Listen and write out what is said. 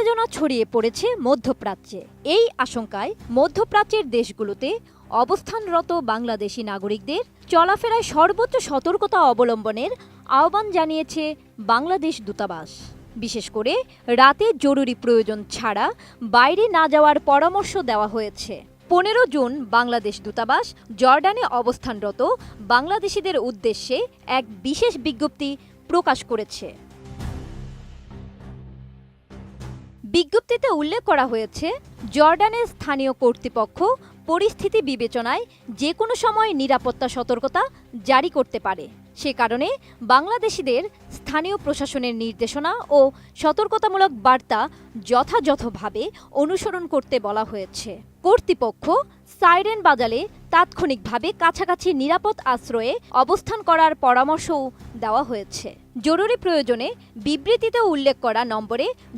উত্তেজনা ছড়িয়ে পড়েছে মধ্যপ্রাচ্যে। এই আশঙ্কায় মধ্যপ্রাচ্যের দেশগুলোতে অবস্থানরত বাংলাদেশি নাগরিকদের চলাফেরায় সর্বোচ্চ সতর্কতা অবলম্বনের আহ্বান জানিয়েছে বাংলাদেশ দূতাবাস। বিশেষ করে রাতে জরুরি প্রয়োজন ছাড়া বাইরে না যাওয়ার পরামর্শ দেওয়া হয়েছে। 15 জুন বাংলাদেশ দূতাবাস জর্ডানে অবস্থানরত বাংলাদেশিদের উদ্দেশ্যে এক বিশেষ বিজ্ঞপ্তি প্রকাশ করেছে। বিজ্ঞপ্তিতে উল্লেখ করা হয়েছে, জর্ডানের স্থানীয় কর্তৃপক্ষ পরিস্থিতি বিবেচনায় যে কোনো সময় নিরাপত্তা সতর্কতা জারি করতে পারে। সে কারণে বাংলাদেশিদের স্থানীয় প্রশাসনের নির্দেশনা ও সতর্কতামূলক বার্তা যথাযথভাবে অনুসরণ করতে বলা হয়েছে। কর্তৃপক্ষ সাইরেন বাজালে তাৎক্ষণিকভাবে কাছাকাছি নিরাপদ আশ্রয়ে অবস্থান করার পরামর্শও দেওয়া হয়েছে। জরুরি প্রয়োজনে বিবৃতিতে উল্লেখ করা নম্বরে